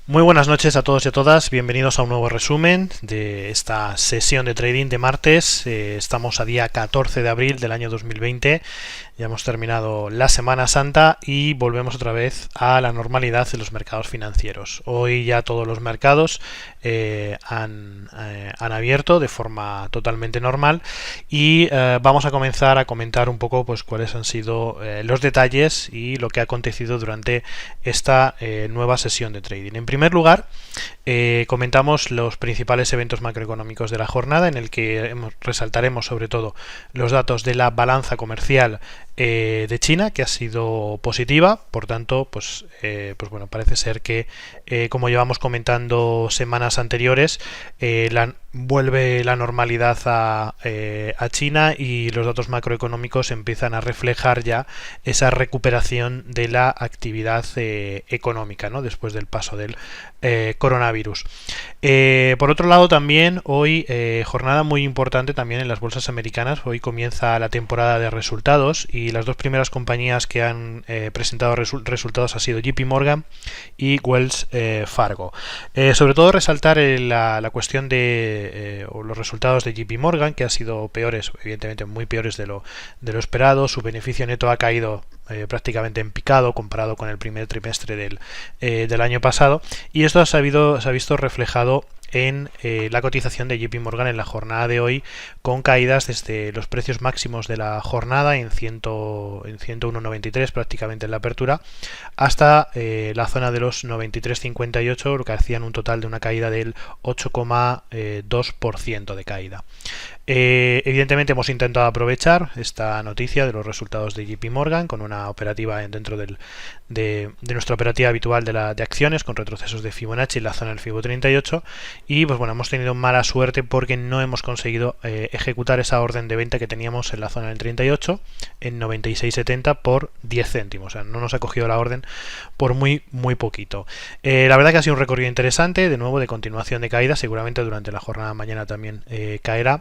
Muy buenas noches a todos y a todas, bienvenidos a un nuevo resumen de esta sesión de trading de martes. Estamos a día 14 de abril del año 2020, ya hemos terminado la Semana Santa y volvemos otra vez a la normalidad de los mercados financieros. Hoy ya todos los mercados han abierto de forma totalmente normal y vamos a comenzar a comentar un poco pues cuáles han sido los detalles y lo que ha acontecido durante esta nueva sesión de trading. En primer lugar, comentamos los principales eventos macroeconómicos de la jornada, en el que resaltaremos sobre todo los datos de la balanza comercial de China, que ha sido positiva. Por tanto, pues bueno, parece ser que, como llevamos comentando semanas anteriores, vuelve la normalidad a China y los datos macroeconómicos empiezan a reflejar ya esa recuperación de la actividad económica, ¿no?, después del paso del coronavirus. Por otro lado, también hoy jornada muy importante también en las bolsas americanas. Hoy comienza la temporada de resultados y las dos primeras compañías que han presentado resultados ha sido JP Morgan y Wells Fargo. Sobre todo resaltar la cuestión de los resultados de JP Morgan, que han sido peores, evidentemente muy peores de lo esperado. Su beneficio neto ha caído prácticamente en picado comparado con el primer trimestre del año pasado, y esto se ha visto reflejado en la cotización de JP Morgan en la jornada de hoy, con caídas desde los precios máximos de la jornada en 101.93 prácticamente en la apertura, hasta la zona de los 93.58, lo que hacían un total de una caída del 8,2% de caída. Evidentemente hemos intentado aprovechar esta noticia de los resultados de JP Morgan con una operativa dentro de nuestra operativa habitual de acciones, con retrocesos de Fibonacci en la zona del Fibo 38, y pues bueno, hemos tenido mala suerte porque no hemos conseguido ejecutar esa orden de venta que teníamos en la zona del 38 en 96.70 por 10 céntimos. O sea, no nos ha cogido la orden por muy poquito. La verdad que ha sido un recorrido interesante, de nuevo de continuación de caída. Seguramente durante la jornada de mañana también caerá.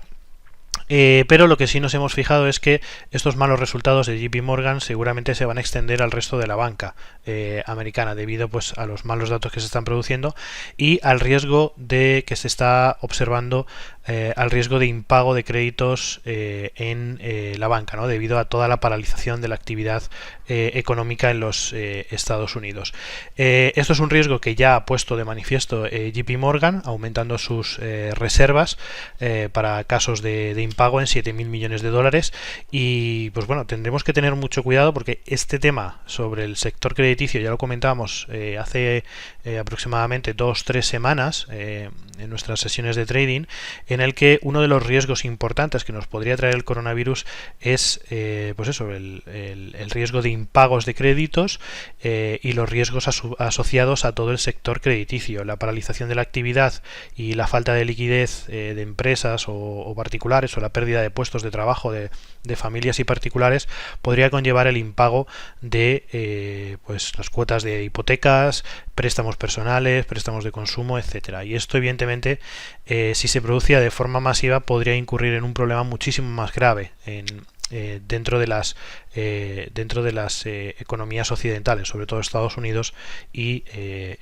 Pero lo que sí nos hemos fijado es que estos malos resultados de JP Morgan seguramente se van a extender al resto de la banca americana, debido pues a los malos datos que se están produciendo y al riesgo de que se está observando, al riesgo de impago de créditos en la banca, ¿no?, debido a toda la paralización de la actividad económica en los Estados Unidos. Esto es un riesgo que ya ha puesto de manifiesto JP Morgan, aumentando sus reservas para casos de impago en 7.000 millones de dólares. Y pues bueno, tendremos que tener mucho cuidado porque este tema sobre el sector crediticio ya lo comentábamos hace aproximadamente 2-3 semanas en nuestras sesiones de trading, en el que uno de los riesgos importantes que nos podría traer el coronavirus es pues eso, el riesgo de impagos de créditos y los riesgos asociados a todo el sector crediticio. La paralización de la actividad y la falta de liquidez de empresas o particulares, o la pérdida de puestos de trabajo de familias y particulares, podría conllevar el impago de pues las cuotas de hipotecas, préstamos personales, préstamos de consumo, etcétera. Y esto evidentemente, si se producía de forma masiva, podría incurrir en un problema muchísimo más grave dentro de las economías occidentales, sobre todo Estados Unidos y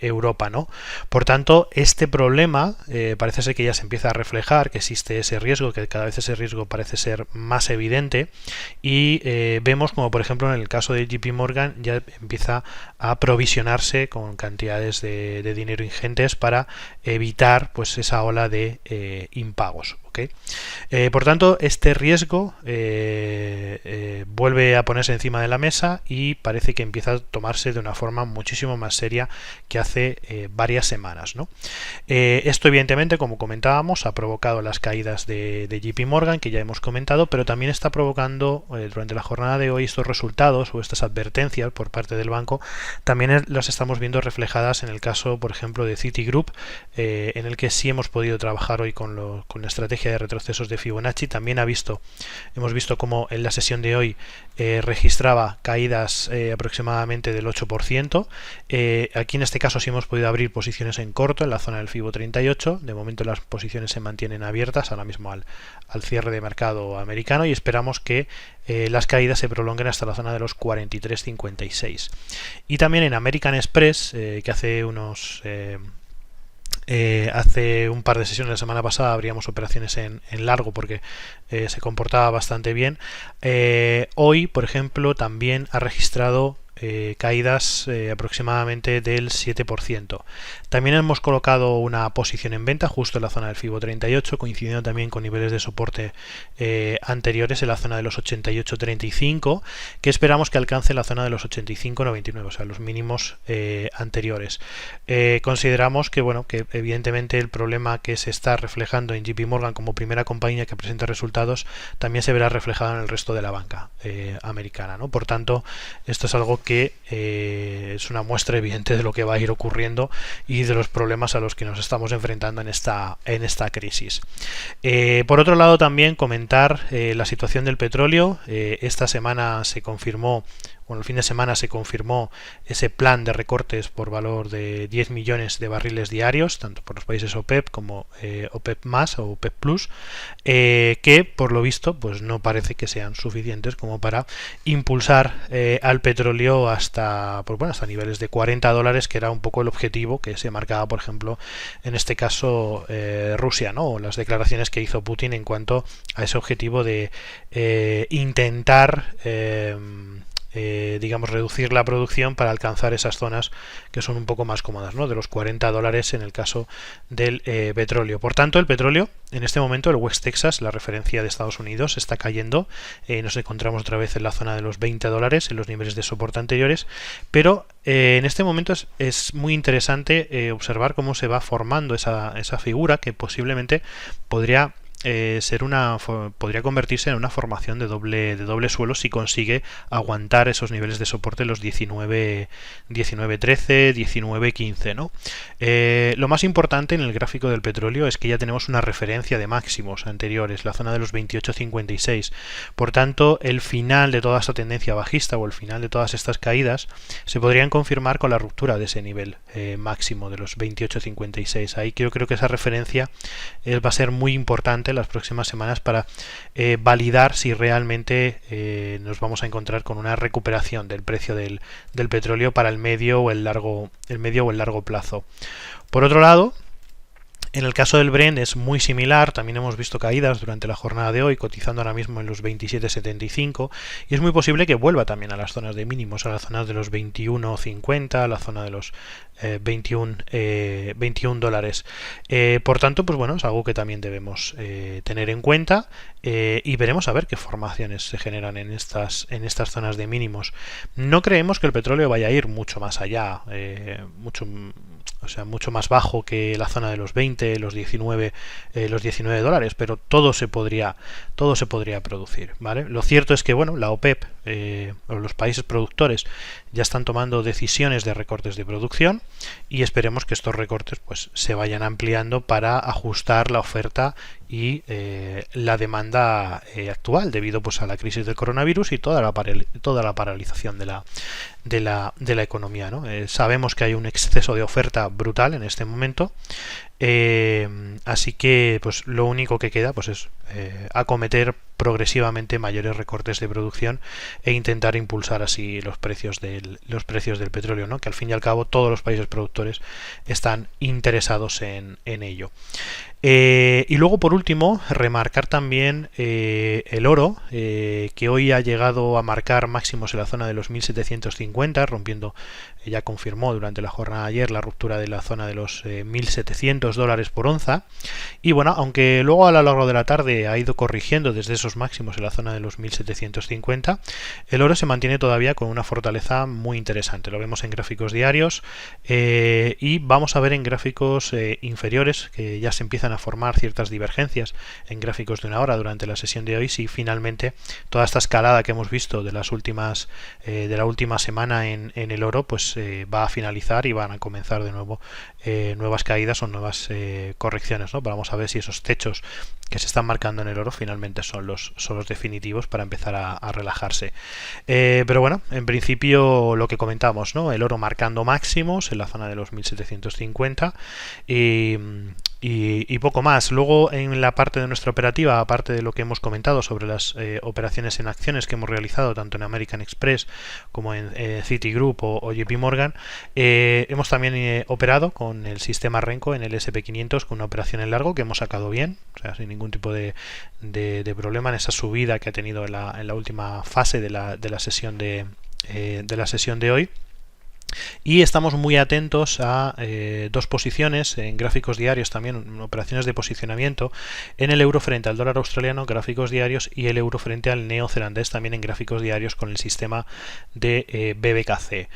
Europa, ¿no? Por tanto, este problema parece ser que ya se empieza a reflejar, que existe ese riesgo, que cada vez ese riesgo parece ser más evidente, y vemos como por ejemplo en el caso de JP Morgan ya empieza a provisionarse con cantidades de dinero ingentes para evitar pues esa ola de impagos. ¿Okay? Por tanto, este riesgo vuelve a ponerse encima de la mesa y parece que empieza a tomarse de una forma muchísimo más seria que hace varias semanas, ¿no? Esto evidentemente, como comentábamos, ha provocado las caídas de JP Morgan, que ya hemos comentado, pero también está provocando durante la jornada de hoy estos resultados o estas advertencias por parte del banco. También las estamos viendo reflejadas en el caso, por ejemplo, de Citigroup, en el que sí hemos podido trabajar hoy con la estrategia estrategia de retrocesos de Fibonacci. También hemos visto cómo en la sesión de hoy registraba caídas aproximadamente del 8%. Aquí en este caso sí hemos podido abrir posiciones en corto en la zona del Fibo 38. De momento las posiciones se mantienen abiertas ahora mismo al cierre de mercado americano, y esperamos que las caídas se prolonguen hasta la zona de los 43.56. Y también en American Express, que hace un par de sesiones la semana pasada abríamos operaciones en largo porque se comportaba bastante bien. Hoy, por ejemplo, también ha registrado caídas aproximadamente del 7%. También hemos colocado una posición en venta justo en la zona del Fibo 38, coincidiendo también con niveles de soporte anteriores en la zona de los 88.35, que esperamos que alcance la zona de los 85.99, o sea, los mínimos anteriores. Consideramos que, bueno, que evidentemente el problema que se está reflejando en JP Morgan como primera compañía que presenta resultados también se verá reflejado en el resto de la banca americana, ¿no? Por tanto, esto es algo que es una muestra evidente de lo que va a ir ocurriendo y de los problemas a los que nos estamos enfrentando en esta crisis. Por otro lado, también comentar la situación del petróleo. Esta semana se confirmó, el fin de semana se confirmó ese plan de recortes por valor de 10 millones de barriles diarios, tanto por los países OPEP como OPEP más o OPEP Plus, que por lo visto pues no parece que sean suficientes como para impulsar al petróleo hasta niveles de $40, que era un poco el objetivo que se marcaba, por ejemplo, en este caso Rusia, ¿no? O las declaraciones que hizo Putin en cuanto a ese objetivo de intentar digamos, reducir la producción para alcanzar esas zonas que son un poco más cómodas, ¿no? De los $40 en el caso del petróleo. Por tanto, el petróleo, en este momento, el West Texas, la referencia de Estados Unidos, está cayendo. Nos encontramos otra vez en la zona de los $20, en los niveles de soporte anteriores, pero en este momento es muy interesante observar cómo se va formando esa figura que posiblemente podría podría convertirse en una formación de doble suelo si consigue aguantar esos niveles de soporte, los 19.13, 19.15, ¿no? Lo más importante en el gráfico del petróleo es que ya tenemos una referencia de máximos anteriores, la zona de los 28.56. Por tanto, el final de toda esta tendencia bajista o el final de todas estas caídas se podrían confirmar con la ruptura de ese nivel máximo de los 28.56. Ahí yo creo que esa referencia va a ser muy importante las próximas semanas para validar si realmente nos vamos a encontrar con una recuperación del precio del petróleo para el medio o el largo plazo. Por otro lado, en el caso del Brent es muy similar, también hemos visto caídas durante la jornada de hoy, cotizando ahora mismo en los 27.75, y es muy posible que vuelva también a las zonas de mínimos, a las zonas de los 21.50, a la zona de los 21 dólares. Por tanto, pues bueno, es algo que también debemos tener en cuenta, y veremos a ver qué formaciones se generan en estas zonas de mínimos. No creemos que el petróleo vaya a ir mucho más allá, mucho más bajo que la zona de los 20, los 19 dólares, pero todo se podría producir, ¿vale? Lo cierto es que, bueno, la OPEP o los países productores ya están tomando decisiones de recortes de producción, y esperemos que estos recortes pues se vayan ampliando para ajustar la oferta y la demanda actual debido pues a la crisis del coronavirus y toda la paralización de la economía, ¿no? Sabemos que hay un exceso de oferta brutal en este momento, así que pues lo único que queda pues es acometer progresivamente mayores recortes de producción e intentar impulsar así los precios del petróleo, ¿no? Que al fin y al cabo todos los países productores están interesados en ello. Y luego, por último, remarcar también el oro, que hoy ha llegado a marcar máximos en la zona de los 1.750, rompiendo, ya confirmó durante la jornada de ayer la ruptura de la zona de los $1.700 por onza. Y bueno, aunque luego a lo largo de la tarde ha ido corrigiendo desde esos máximos en la zona de los 1.750, el oro se mantiene todavía con una fortaleza muy interesante. Lo vemos en gráficos diarios, y vamos a ver en gráficos inferiores que ya se empiezan a formar ciertas divergencias en gráficos de una hora durante la sesión de hoy, si finalmente toda esta escalada que hemos visto de la última semana en el oro pues va a finalizar y van a comenzar de nuevo nuevas caídas o pequeñas correcciones, ¿no? Vamos a ver si esos techos que se están marcando en el oro finalmente son los definitivos para empezar a relajarse. Pero bueno, en principio lo que comentamos, ¿no? El oro marcando máximos en la zona de los 1750 y poco más. Luego en la parte de nuestra operativa, aparte de lo que hemos comentado sobre las operaciones en acciones que hemos realizado tanto en American Express como en Citigroup o JP Morgan, hemos también operado con el sistema Renko en el SP500 con una operación en largo que hemos sacado bien, o sea, sin ningún tipo de problema en esa subida que ha tenido en la última fase de la sesión de la sesión de hoy. Y estamos muy atentos a dos posiciones en gráficos diarios, también operaciones de posicionamiento en el euro frente al dólar australiano, gráficos diarios, y el euro frente al neozelandés también en gráficos diarios con el sistema de BBKC.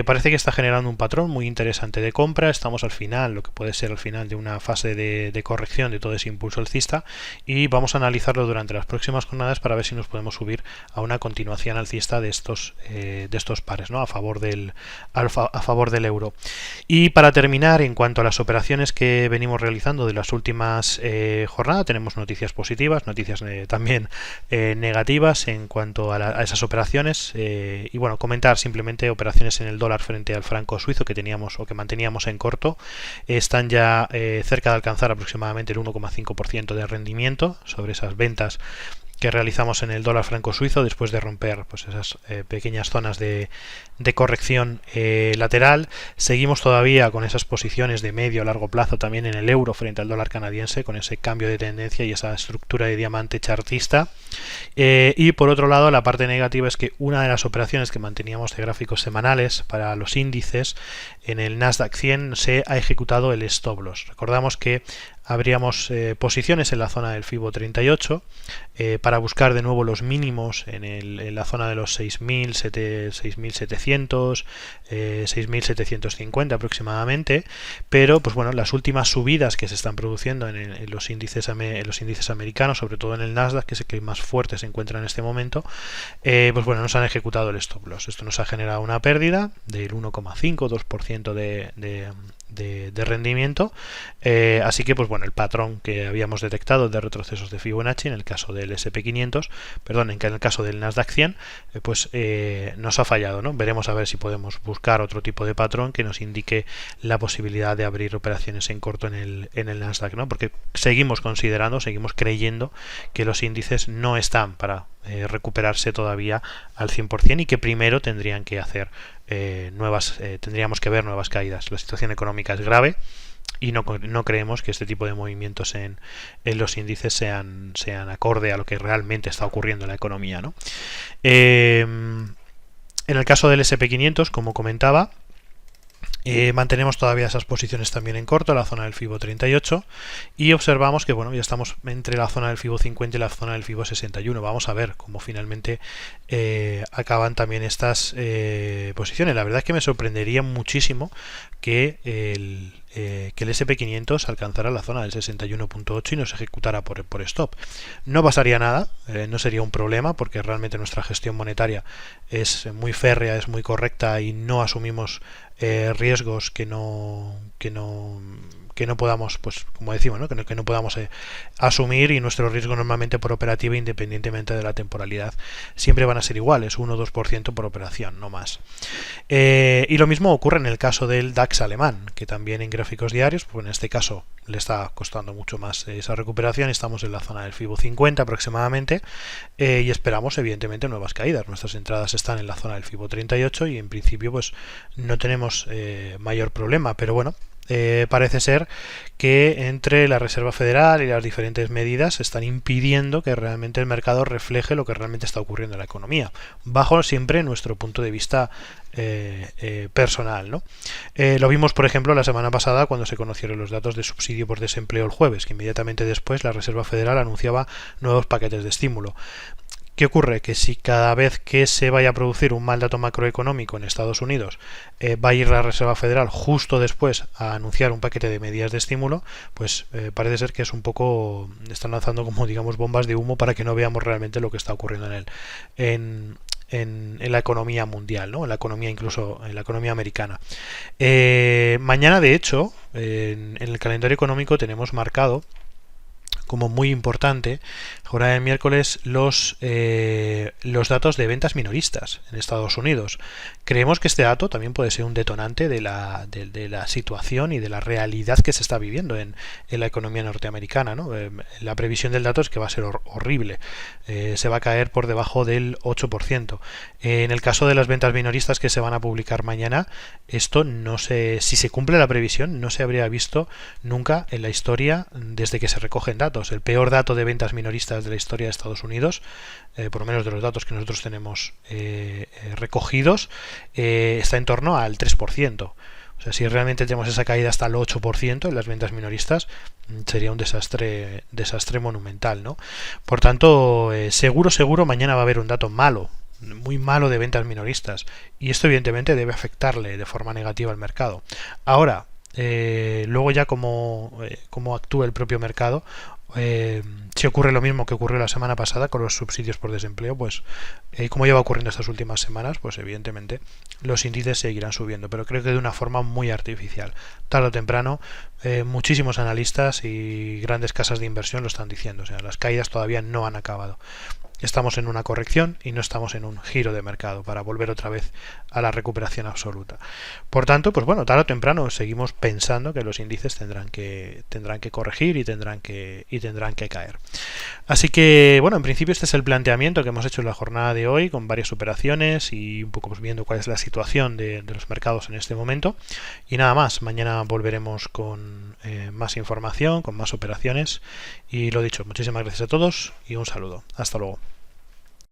Parece que está generando un patrón muy interesante de compra. Estamos al final, lo que puede ser al final de una fase de corrección de todo ese impulso alcista, y vamos a analizarlo durante las próximas jornadas para ver si nos podemos subir a una continuación alcista de estos pares, ¿no? a favor del euro. Y para terminar, en cuanto a las operaciones que venimos realizando de las últimas jornadas, tenemos noticias positivas, noticias también negativas en cuanto a esas operaciones, y bueno, comentar simplemente operaciones en el dólar frente al franco suizo que teníamos o que manteníamos en corto. Están ya cerca de alcanzar aproximadamente el 1,5% de rendimiento sobre esas ventas que realizamos en el dólar franco suizo después de romper pues esas pequeñas zonas de corrección lateral. Seguimos todavía con esas posiciones de medio a largo plazo también en el euro frente al dólar canadiense, con ese cambio de tendencia y esa estructura de diamante chartista. Y por otro lado, la parte negativa es que una de las operaciones que manteníamos de gráficos semanales para los índices en el Nasdaq 100 se ha ejecutado el stop loss. Recordamos que habríamos posiciones en la zona del FIBO 38 para buscar de nuevo los mínimos en la zona de los 6.700, 6.750 aproximadamente, pero pues bueno, las últimas subidas que se están produciendo en los índices americanos, sobre todo en el Nasdaq, que es el que más fuerte se encuentra en este momento, pues bueno, nos han ejecutado el stop loss. Esto nos ha generado una pérdida del 1,5-2% de rendimiento, así que pues bueno, el patrón que habíamos detectado de retrocesos de Fibonacci en el caso del SP500, perdón, en el caso del Nasdaq 100, pues nos ha fallado, ¿no? Veremos a ver si podemos buscar otro tipo de patrón que nos indique la posibilidad de abrir operaciones en corto en el Nasdaq, ¿no? Porque seguimos creyendo que los índices no están para recuperarse todavía al 100% y que primero tendrían que hacer tendríamos que ver nuevas caídas. La situación económica es grave y no creemos que este tipo de movimientos en los índices sean acorde a lo que realmente está ocurriendo en la economía, ¿no? En el caso del SP500, como comentaba, mantenemos todavía esas posiciones también en corto, la zona del FIBO 38, y observamos que bueno, ya estamos entre la zona del FIBO 50 y la zona del FIBO 61. Vamos a ver cómo finalmente acaban también estas posiciones. La verdad es que me sorprendería muchísimo que el SP500 alcanzara la zona del 61.8 y nos ejecutara por stop. No pasaría nada, no sería un problema, porque realmente nuestra gestión monetaria es muy férrea, es muy correcta y no asumimos riesgos que no podamos, pues como decimos, ¿no? que no podamos asumir, y nuestro riesgo normalmente por operativa, independientemente de la temporalidad, siempre van a ser iguales, 1 o 2% por operación, no más. Y lo mismo ocurre en el caso del DAX alemán, que también en gráficos diarios, pues en este caso le está costando mucho más esa recuperación. Estamos en la zona del FIBO 50 aproximadamente, y esperamos evidentemente nuevas caídas. Nuestras entradas están en la zona del FIBO 38 y en principio pues no tenemos mayor problema, pero bueno, parece ser que entre la Reserva Federal y las diferentes medidas están impidiendo que realmente el mercado refleje lo que realmente está ocurriendo en la economía, bajo siempre nuestro punto de vista personal, ¿no? Lo vimos, por ejemplo, la semana pasada cuando se conocieron los datos de subsidio por desempleo el jueves, que inmediatamente después la Reserva Federal anunciaba nuevos paquetes de estímulo. ¿Qué ocurre? Que si cada vez que se vaya a producir un mal dato macroeconómico en Estados Unidos va a ir la Reserva Federal justo después a anunciar un paquete de medidas de estímulo, pues parece ser que es un poco, están lanzando como digamos bombas de humo para que no veamos realmente lo que está ocurriendo en la economía mundial, ¿no? En la economía, incluso en la economía americana. Mañana, de hecho, en el calendario económico tenemos marcado como muy importante jornada del miércoles los datos de ventas minoristas en Estados Unidos. Creemos que este dato también puede ser un detonante de la situación y de la realidad que se está viviendo en la economía norteamericana, ¿no? La previsión del dato es que va a ser horrible, se va a caer por debajo del 8%. En el caso de las ventas minoristas que se van a publicar mañana, esto no se, si se cumple la previsión, no se habría visto nunca en la historia desde que se recogen datos. El peor dato de ventas minoristas de la historia de Estados Unidos, por lo menos de los datos que nosotros tenemos recogidos, está en torno al 3%. O sea, si realmente tenemos esa caída hasta el 8% en las ventas minoristas, sería un desastre monumental, ¿no? Por tanto, seguro mañana va a haber un dato malo, muy malo de ventas minoristas, y esto evidentemente debe afectarle de forma negativa al mercado. Ahora, luego ya como actúa el propio mercado, si ocurre lo mismo que ocurrió la semana pasada con los subsidios por desempleo, pues como lleva ocurriendo estas últimas semanas, pues evidentemente los índices seguirán subiendo, pero creo que de una forma muy artificial. Tarde o temprano, muchísimos analistas y grandes casas de inversión lo están diciendo, o sea, las caídas todavía no han acabado. Estamos en una corrección y no estamos en un giro de mercado para volver otra vez a la recuperación absoluta. Por tanto, pues bueno, tarde o temprano seguimos pensando que los índices tendrán que corregir y tendrán que caer. Así que, bueno, en principio este es el planteamiento que hemos hecho en la jornada de hoy, con varias operaciones y un poco pues viendo cuál es la situación de los mercados en este momento. Y nada más, mañana volveremos con más información, con más operaciones. Y lo dicho, muchísimas gracias a todos y un saludo. Hasta luego.